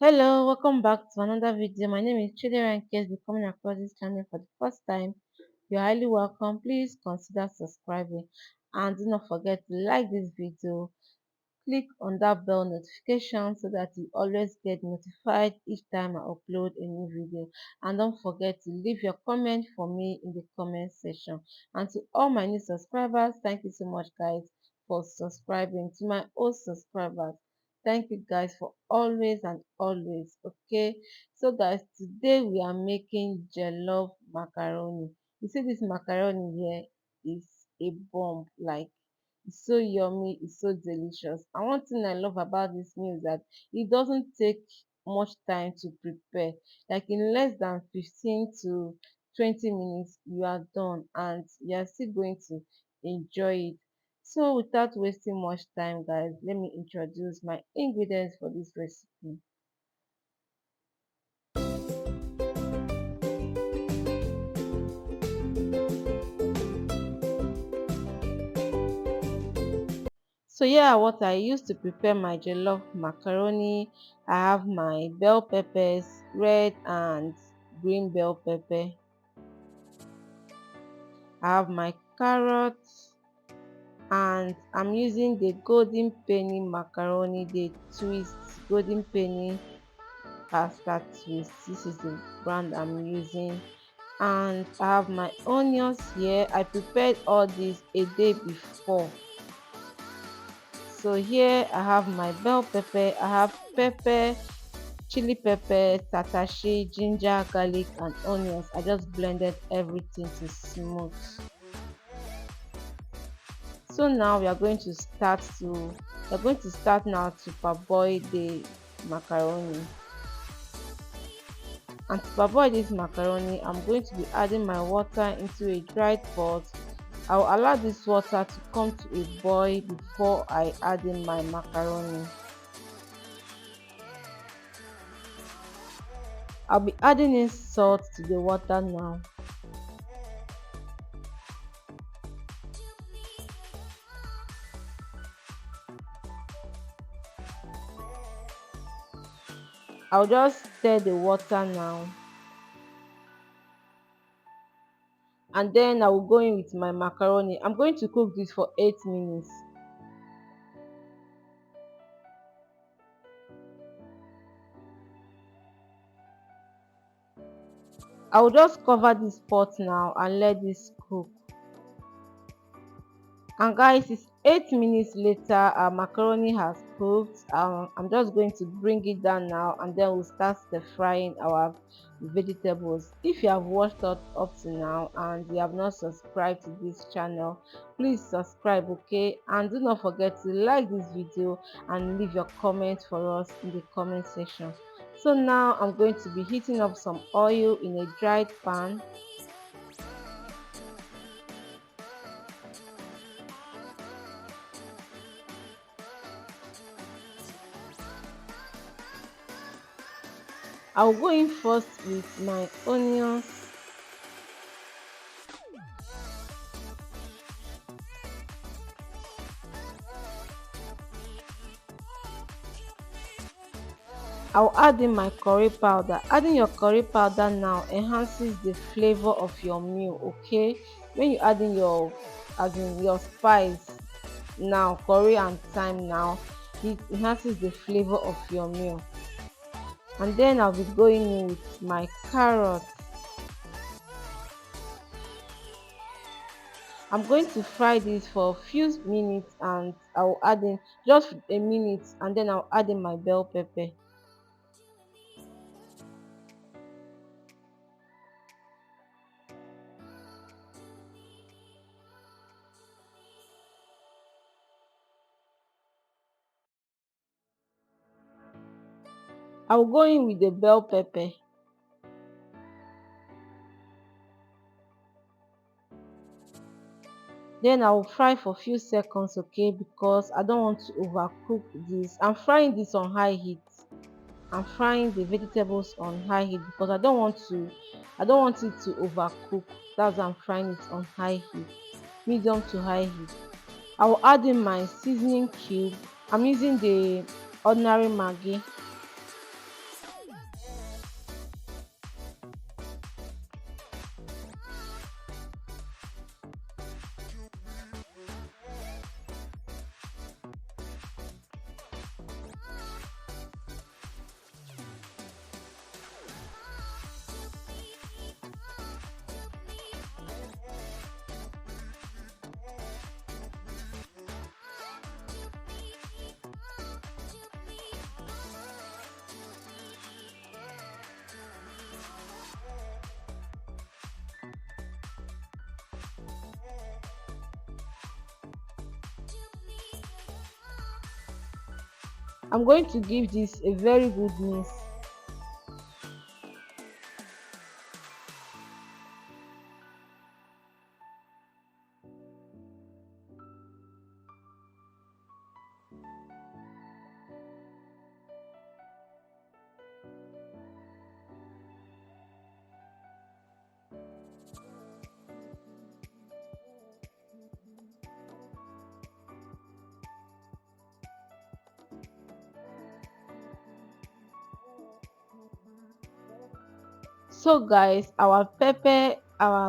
Hello, welcome back to another video. My name is Chidera. In case you're coming across this channel for the first time, you're highly welcome. Please consider subscribing and do not forget to like this video. Click on that bell notification so that you always get notified each time I upload a new video. And don't forget to leave your comment for me in the comment section. And to all my new subscribers, thank you so much guys for subscribing. To my old subscribers, thank you guys for always and always. Okay, so guys, today we are making jollof macaroni. You see this macaroni here is a bomb, like it's so yummy, it's so delicious. And one thing I love about this meal is that it doesn't take much time to prepare. Like in less than 15 to 20 minutes, you are done and you are still going to enjoy it. So without wasting much time, guys, let me introduce my ingredients for this recipe. So here are what I use to prepare my jollof macaroni. I have my bell peppers, red and green bell pepper. I have my carrots and I'm using the golden penny macaroni, the twist golden penny pasta twist. This is the brand I'm using. And I have my onions here. I prepared all this a day before. So here I have my bell pepper. I have pepper, chili pepper, tatashi, ginger, garlic and onions. I just blended everything to smooth. So now we are going to start now to parboil the macaroni. And to parboil this macaroni, I'm going to be adding my water into a dried pot. I'll allow this water to come to a boil before I add in my macaroni. I'll be adding in salt to the water now. I'll just stir the water now. And then I will go in with my macaroni. I'm going to cook this for 8 minutes. I will just cover this pot now and let this cook. And guys, it's 8 minutes later, our macaroni has cooked. I'm just going to bring it down now and then we'll start the frying our vegetables. If you have watched up to now and you have not subscribed to this channel, please subscribe, okay? And do not forget to like this video and leave your comment for us in the comment section. So now I'm going to be heating up some oil in a dried pan. I'll go in first with my onions. I'll add in my curry powder. Adding your curry powder now enhances the flavor of your meal, okay? When you add in your spice now, curry and thyme now, it enhances the flavor of your meal. And then I'll be going in with my carrots. I'm going to fry this for a few minutes and I'll add in just a minute and then I'll add in my bell pepper. I'll go in with the bell pepper. Then I will fry for a few seconds, okay, because I don't want to overcook this. I'm frying this on high heat. I'm frying the vegetables on high heat because I don't want it to overcook. That's why I'm frying it on high heat, medium to high heat. I will add in my seasoning cube. I'm using the ordinary Maggi. I'm going to give this a very good mix. So guys, our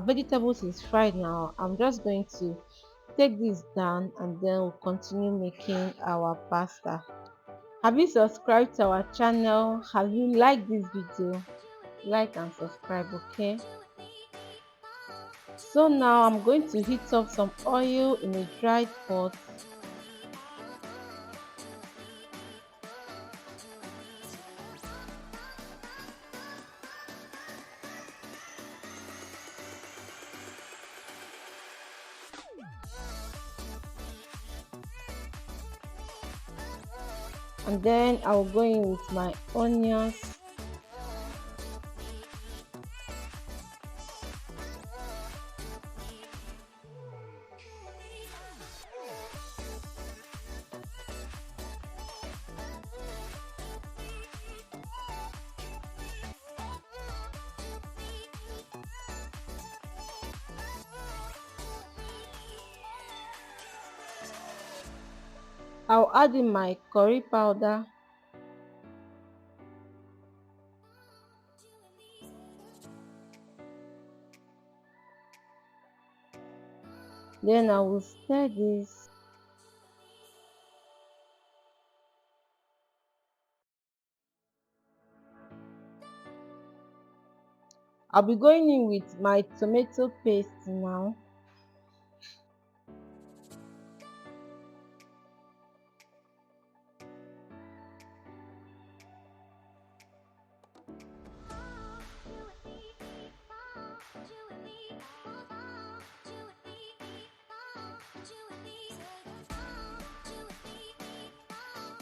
vegetables is fried now. I'm just going to take this down and then we'll continue making our pasta. Have you subscribed to our channel? Have you liked this video? Like and subscribe, okay? So now I'm going to heat up some oil in a dried pot, and then I'll go in with my onions. I'll add in my curry powder. Then I will stir this. I'll be going in with my tomato paste now.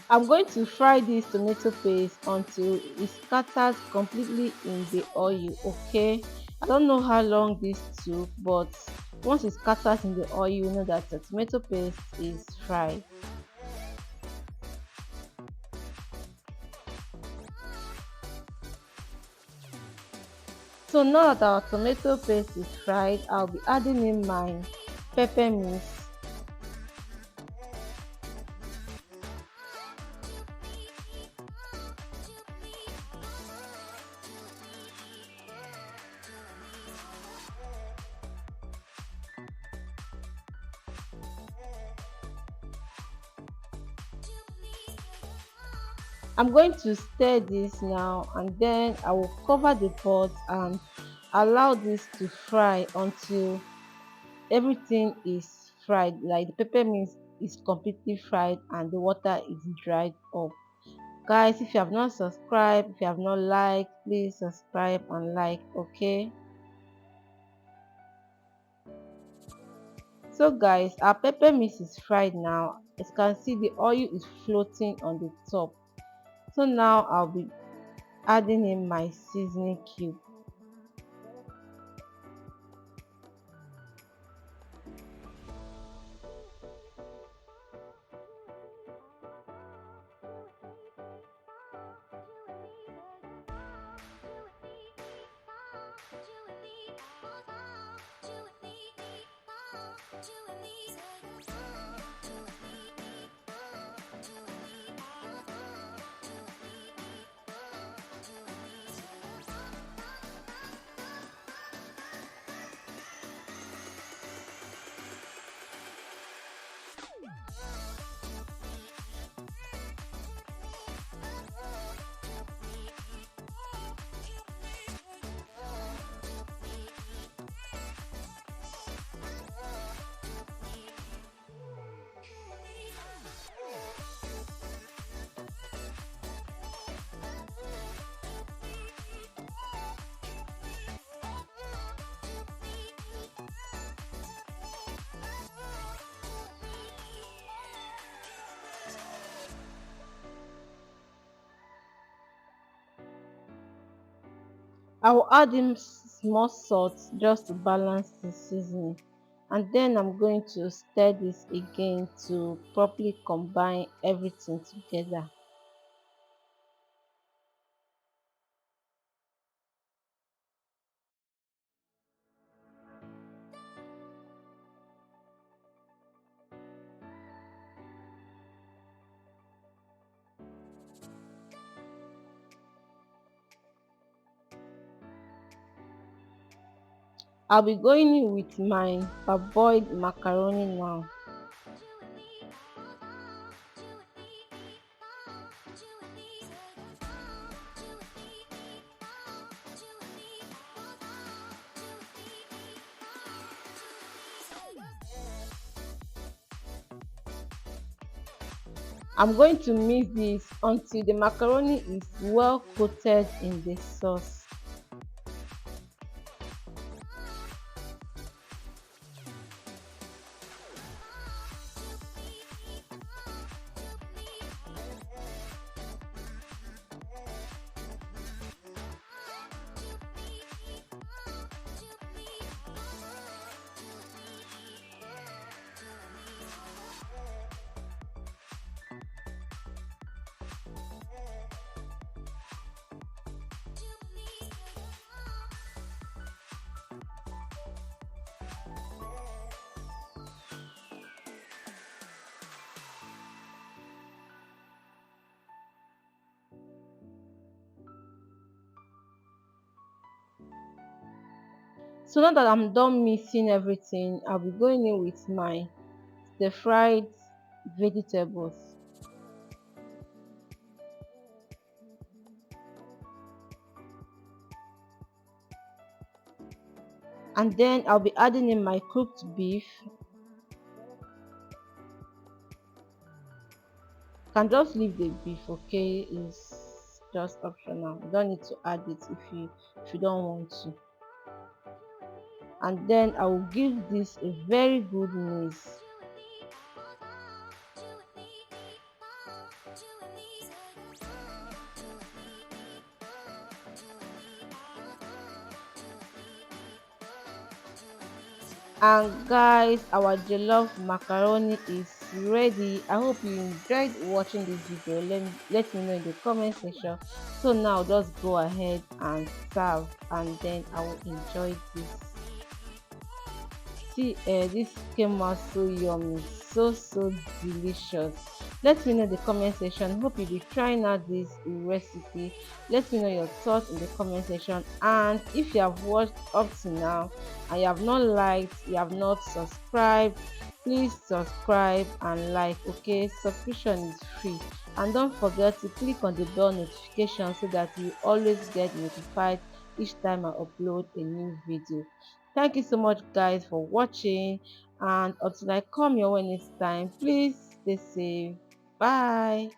I'm going to fry this tomato paste until it scatters completely in the oil, okay? I don't know how long this took, but once it scatters in the oil, you know that the tomato paste is fried. So now that our tomato paste is fried, I'll be adding in my pepper mix. I'm going to stir this now and then I will cover the pot and allow this to fry until everything is fried, like the peppermint is completely fried and the water is dried up. Guys, if you have not subscribed, if you have not liked, please subscribe and like, okay? So guys, our peppermint is fried now. As you can see, the oil is floating on the top. So now I'll be adding in my seasoning cube. I'll add in small salt just to balance the seasoning. And then I'm going to stir this again to properly combine everything together. I'll be going in with my parboiled macaroni now. I'm going to mix this until the macaroni is well coated in the sauce. So now that I'm done mixing everything, I'll be going in with my the fried vegetables. And then I'll be adding in my cooked beef. Can just leave the beef, okay? It's just optional. You don't need to add it if you don't want to. And then I will give this a very good mix. And guys, our jollof macaroni is ready. I hope you enjoyed watching this video. Let me know in the comment section. So now just go ahead and serve, and then I will enjoy this. See, this came out so yummy, so delicious. Let me know in the comment section. Hope you'll be trying out this recipe. Let me know your thoughts in the comment section. And if you have watched up to now and you have not liked, you have not subscribed, please subscribe and like. Okay, subscription is free. And don't forget to click on the bell notification so that you always get notified each time I upload a new video. Thank you so much, guys, for watching. And until I come your way next time, please stay safe. Bye.